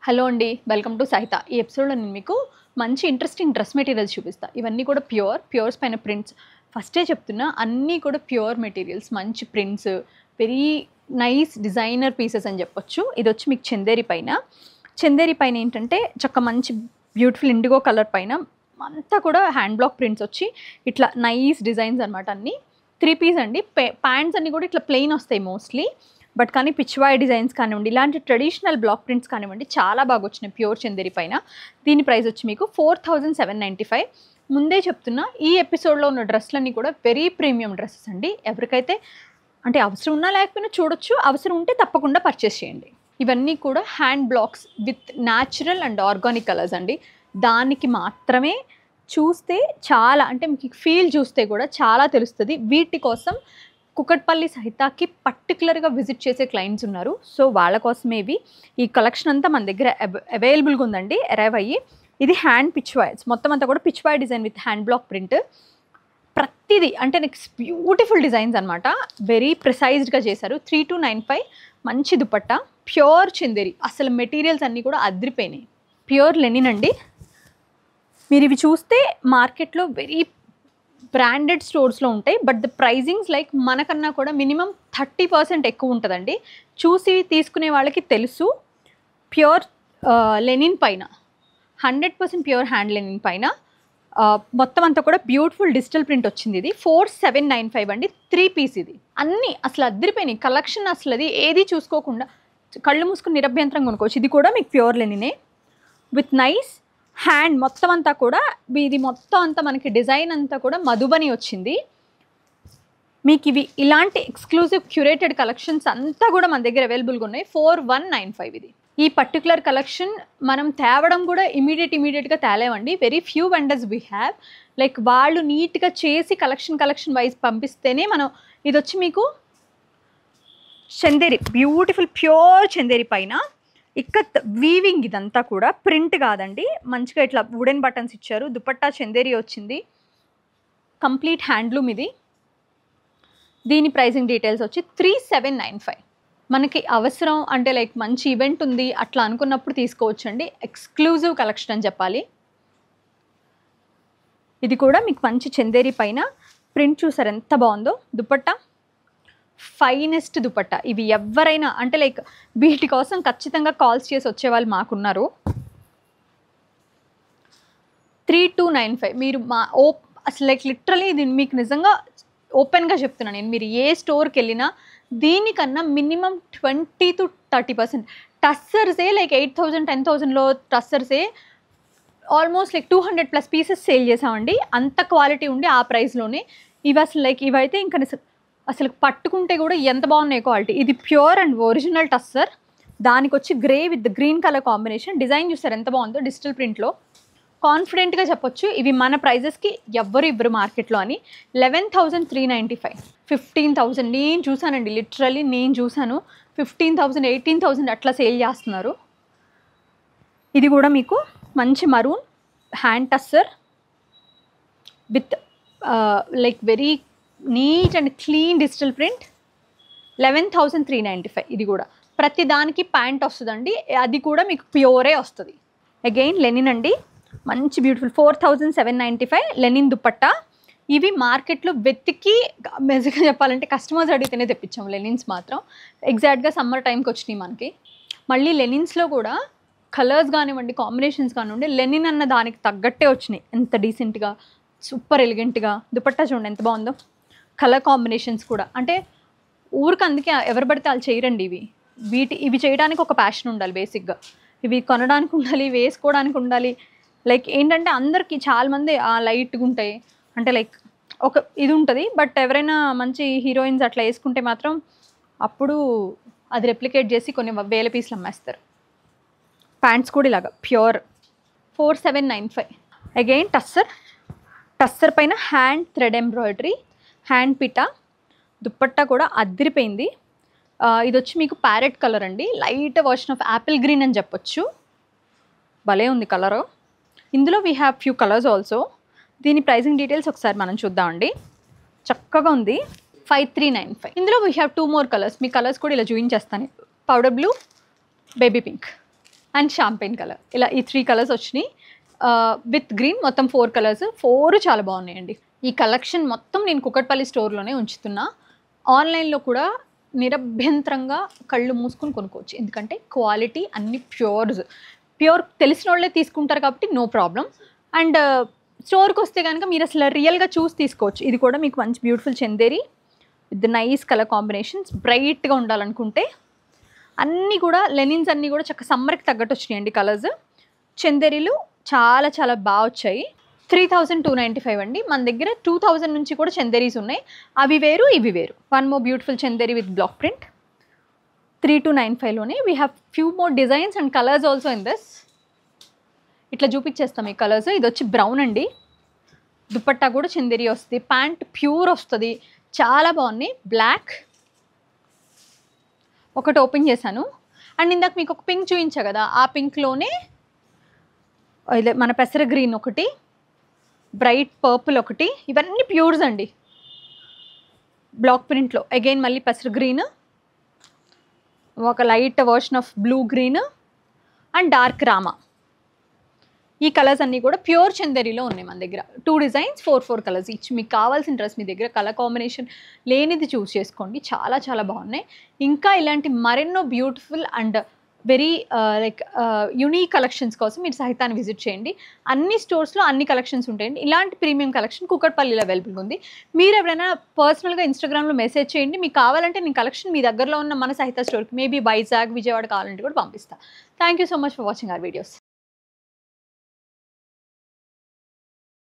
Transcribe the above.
Hello అండి, welcome to సహిత. ఈ ఎపిసోడ్లో నేను మీకు మంచి ఇంట్రెస్టింగ్ డ్రెస్ మెటీరియల్స్ చూపిస్తాను. ఇవన్నీ కూడా ప్యూర్స్ పైన ప్రింట్స్. ఫస్టే చెప్తున్నా, అన్నీ కూడా ప్యూర్ మెటీరియల్స్, మంచి prints, very nice designer pieces అని చెప్పొచ్చు. ఇది వచ్చి మీకు చందేరి పైన ఏంటంటే మంచి బ్యూటిఫుల్ ఇండిగో కలర్ పైన అంతా కూడా హ్యాండ్ బ్లాక్ ప్రింట్స్ వచ్చి ఇట్లా నైస్ డిజైన్స్ అనమాట. అన్నీ 3 పీస్ అండి. ప్యాంట్స్ అన్నీ కూడా ఇట్లా ప్లెయిన్ వస్తాయి మోస్ట్లీ. బట్ కానీ పిచ్వాయ్ డిజైన్స్ కానివ్వండి, ఇలాంటి ట్రెడిషనల్ బ్లాక్ ప్రింట్స్ కానివ్వండి, చాలా బాగా వచ్చినాయి ప్యూర్ చందేరి పైన. దీని ప్రైస్ వచ్చి మీకు 4795. ముందే చెప్తున్నా, ఈ ఎపిసోడ్లో ఉన్న డ్రెస్లన్నీ కూడా వెరీ ప్రీమియం డ్రెస్సెస్ అండి. ఎవరికైతే అంటే అవసరం ఉన్నా లేకపోయినా చూడొచ్చు, అవసరం ఉంటే తప్పకుండా పర్చేస్ చేయండి. ఇవన్నీ కూడా hand blocks with natural and organic colours అండి. దానికి మాత్రమే చూస్తే చాలా, అంటే మీకు ఫీల్ చూస్తే కూడా చాలా తెలుస్తుంది. వీటి కోసం కుకట్పల్లి సహితాకి పర్టికులర్గా విజిట్ చేసే క్లయింట్స్ ఉన్నారు. సో వాళ్ళ కోసమే ఈ కలెక్షన్ అంతా మన దగ్గర అవైలబుల్గా ఉందండి. అరైవ్ అయ్యి ఇది హ్యాండ్ పిచ్వాయ్స్ మొత్తం అంతా కూడా Pichwai design with hand black print. ప్రతిదీ అంటే నెక్స్ట్ బ్యూటిఫుల్ డిజైన్స్ అనమాట. వెరీ ప్రిసైజ్డ్గా చేశారు. 3295. మంచి దుపట్టా, ప్యూర్ చందేరి. అసలు మెటీరియల్స్ అన్నీ కూడా అదిరిపోయినాయి. ప్యూర్ లెనిన్ అండి. మీరు ఇవి చూస్తే మార్కెట్లో వెరీ బ్రాండెడ్ స్టోర్స్లో ఉంటాయి. బట్ ద ప్రైజింగ్స్ లైక్ మనకన్నా కూడా మినిమం 30% ఎక్కువ ఉంటుందండి. చూసి తీసుకునే వాళ్ళకి తెలుసు. ప్యూర్ లెనిన్ పైన 100% ప్యూర్ హ్యాండ్ లెనిన్ పైన మొత్తం అంతా కూడా బ్యూటిఫుల్ డిజిటల్ ప్రింట్ వచ్చింది. ఇది 4795 అండి. 3 పీస్ ఇది. అన్నీ అసలు అదిరిపోయినాయి కలెక్షన్. అసలు అది ఏది చూసుకోకుండా కళ్ళు మూసుకుని నిరభ్యంతరం కొనుక్కోవచ్చు. ఇది కూడా మీకు ప్యూర్ లెనినే విత్ నైస్ హ్యాండ్. మొత్తం అంతా కూడా ఇది మొత్తం అంతా మనకి డిజైన్ అంతా కూడా మధుబని వచ్చింది. మీకు ఇవి ఇలాంటి ఎక్స్క్లూజివ్ క్యూరేటెడ్ కలెక్షన్స్ అంతా కూడా మన దగ్గర అవైలబుల్గా ఉన్నాయి. 4195 ఇది. ఈ పర్టికులర్ కలెక్షన్ మనం తేవడం కూడా ఇమీడియట్గా తేలేవండి. Very few vendors we have. Like వాళ్ళు నీట్గా చేసి కలెక్షన్ వైజ్ పంపిస్తేనే మనం. ఇది వచ్చి మీకు చందేరి, బ్యూటిఫుల్ ప్యూర్ చందేరి పైన ఇక్కత్ వీవింగ్. ఇదంతా కూడా ప్రింట్ కాదండి, మంచిగా ఇట్లా వుడెన్ బటన్స్ ఇచ్చారు. దుపట్టా చందేరి వచ్చింది. కంప్లీట్ హ్యాండ్లూమ్ ఇది. దీని ప్రైసింగ్ డీటెయిల్స్ వచ్చి 3795. మనకి అవసరం అంటే లైక్ మంచి ఈవెంట్ ఉంది అట్లా అనుకున్నప్పుడు తీసుకోవచ్చు అండి. ఎక్స్క్లూజివ్ కలెక్షన్ అని చెప్పాలి. ఇది కూడా మీకు మంచి చందేరి పైన ప్రింట్ చూసారు ఎంత బాగుందో. దుపట్టా ఫైనెస్ట్ దుపట్టా. ఇవి ఎవరైనా అంటే లైక్ వీటి కోసం ఖచ్చితంగా కాల్స్ చేసి వచ్చేవాళ్ళు మాకున్నారు. 3295. మీరు అసలు లైక్ లిటరలీ ఇది మీకు నిజంగా ఓపెన్గా చెప్తున్నాను నేను. మీరు ఏ స్టోర్కి వెళ్ళినా దీనికన్నా మినిమం 20 to 30% టస్సర్సే లైక్ 8000 10,000లో టస్సర్సే ఆల్మోస్ట్ లైక్ 200+ పీసెస్ సేల్ చేసామండి. అంత క్వాలిటీ ఉండి ఆ ప్రైస్లోనే ఇవి. అసలు లైక్ ఇవైతే ఇంకా అసలు పట్టుకుంటే కూడా ఎంత బాగున్నాయి క్వాలిటీ. ఇది ప్యూర్ అండ్ ఒరిజినల్ టస్సర్. దానికి వచ్చి grey with green colour combination. Design చూస్తారు ఎంత బాగుందో డిజిటల్ ప్రింట్లో. కాన్ఫిడెంట్గా చెప్పొచ్చు ఇవి మన ప్రైజెస్కి ఎవ్వరు ఇవ్వరు మార్కెట్లో అని. 11,395. 15,000 నేను చూసానండి, లిటరలీ నేను చూసాను. 15,000 18,000 అట్లా సేల్ చేస్తున్నారు. ఇది కూడా మీకు మంచి maroon hand tussar with like very neat and clean digital print. 11,395. ఇది కూడా ప్రతి దానికి ప్యాంట్ వస్తుందండి. అది కూడా మీకు ప్యూరే వస్తుంది. అగైన్ లెనిన్ అండి, మంచి బ్యూటిఫుల్ 4795 లెనిన్ దుపట్టా. ఇవి మార్కెట్లో వెతికి మెజగా చెప్పాలంటే కస్టమర్స్ అడిగితేనే తెప్పించాము లెనిన్స్ మాత్రం. ఎగ్జాక్ట్గా సమ్మర్ టైంకి వచ్చినాయి మనకి. మళ్ళీ లెనిన్స్లో కూడా కలర్స్ కానివ్వండి, కాంబినేషన్స్ కానివ్వండి, లెనిన్ అన్న దానికి తగ్గట్టే వచ్చినాయి. ఎంత డీసెంట్గా సూపర్ ఎలిగెంట్గా. దుపట్టా చూడండి ఎంత బాగుందో. కలర్ కాంబినేషన్స్ కూడా అంటే ఊరికి అందుకే ఎవరు పడితే వాళ్ళు చేయరండి. ఇవి చేయడానికి ఒక ప్యాషన్ ఉండాలి బేసిక్గా. ఇవి కొనడానికి ఉండాలి, వేసుకోవడానికి ఉండాలి. లైక్ ఏంటంటే అందరికీ చాలామంది లైట్గా ఉంటాయి అంటే లైక్ ఒక ఇది ఉంటుంది. బట్ ఎవరైనా మంచి హీరోయిన్స్ అట్లా వేసుకుంటే మాత్రం అప్పుడు అది రెప్లికేట్ చేసి కొన్ని 1000 పీసులు అమ్మేస్తారు. ప్యాంట్స్ కూడా ఇలాగా ప్యూర్ 4795. అగైన్ టస్సర్ పైన hand thread embroidery, hand పిటా. Dupatta కూడా అదిరిపోయింది. ఇది వచ్చి మీకు ప్యారెట్ కలర్ అండి. Light version of Apple green అని చెప్పొచ్చు. భలే ఉంది కలరు. ఇందులో we have few colours also. దీని ప్రైసింగ్ డీటెయిల్స్ ఒకసారి మనం చూద్దామండి. చక్కగా ఉంది. 5395. ఇందులో we have 2 more colours. Me colours కూడా ఇలా చూపించేస్తాను. Powder blue, baby pink. And champagne colour. ఇలా ఈ 3 కలర్స్ వచ్చినాయి. విత్ గ్రీన్ మొత్తం 4 కలర్స్. 4 చాలా బాగున్నాయండి. ఈ కలెక్షన్ మొత్తం నేను కుకట్పల్లి స్టోర్లోనే ఉంచుతున్నా. ఆన్లైన్లో కూడా నిరభ్యంతరంగా కళ్ళు మూసుకొని కొనుక్కోవచ్చు. ఎందుకంటే క్వాలిటీ అన్ని ప్యూర్ తెలిసిన వాళ్ళే తీసుకుంటారు కాబట్టి నో ప్రాబ్లం. అండ్ స్టోర్కి వస్తే కనుక మీరు అసలు రియల్గా చూసి తీసుకోవచ్చు. ఇది కూడా మీకు మంచి beautiful Chanderi with nice colour combinations. బ్రైట్గా ఉండాలనుకుంటే అన్నీ కూడా లెనిన్స్ అన్నీ కూడా చక్కగా సమ్మర్కి తగ్గట్టు వచ్చినాయండి కలర్స్. చందేరీలు చాలా చాలా బాగా వచ్చాయి. 3295 అండి. మన దగ్గర 2000 నుంచి కూడా చందేరీస్ ఉన్నాయి. అవి వేరు ఇవి వేరు. One more beautiful Chanderi with block print 3295లోనే. We have few more designs and colours also in this. ఇట్లా చూపించేస్తాం ఈ కలర్స్. ఇది వచ్చి బ్రౌన్ అండి. దుపట్టా కూడా చందేరి వస్తుంది. ప్యాంట్ ప్యూర్ వస్తుంది. చాలా బాగున్నాయి. బ్లాక్ ఒకటి ఓపెన్ చేశాను. అండ్ ఇందాక మీకు ఒక పింక్ చూపించా కదా, ఆ పింక్లోనే ఇదే మన పెసర గ్రీన్ ఒకటి, బ్రైట్ పర్పుల్ ఒకటి. ఇవన్నీ ప్యూర్స్ అండి. బ్లాక్ ప్రింట్లో అగైన్ మళ్ళీ పెసర గ్రీన్, ఒక light version of blue green and dark Rama. ఈ కలర్స్ అన్నీ కూడా ప్యూర్ చందేరిలో ఉన్నాయి మన దగ్గర. 2 డిజైన్స్ 4 కలర్స్ ఈచ్. మీకు కావాల్సిన డ్రెస్ మీ దగ్గర కలర్ కాంబినేషన్ లేనిది చూస్ చేసుకోండి. చాలా చాలా బాగున్నాయి. ఇంకా ఇలాంటి మరెన్నో beautiful and very unique collections కోసం మీరు సహితాన్ని విజిట్ చేయండి. అన్ని స్టోర్స్లో అన్ని కలెక్షన్స్ ఉంటాయండి. ఇలాంటి ప్రీమియం కలెక్షన్ కుకట్పల్లిలో అవైలబుల్గా ఉంది. మీరు ఎవరైనా పర్సనల్గా ఇన్స్టాగ్రామ్లో మెసేజ్ చేయండి. మీకు కావాలంటే నేను కలెక్షన్ మీ దగ్గరలో ఉన్న మన సహిత స్టోర్కి మేబీ వైజాగ్, విజయవాడ కావాలంటే కూడా పంపిస్తాను. Thank you so much for watching our videos.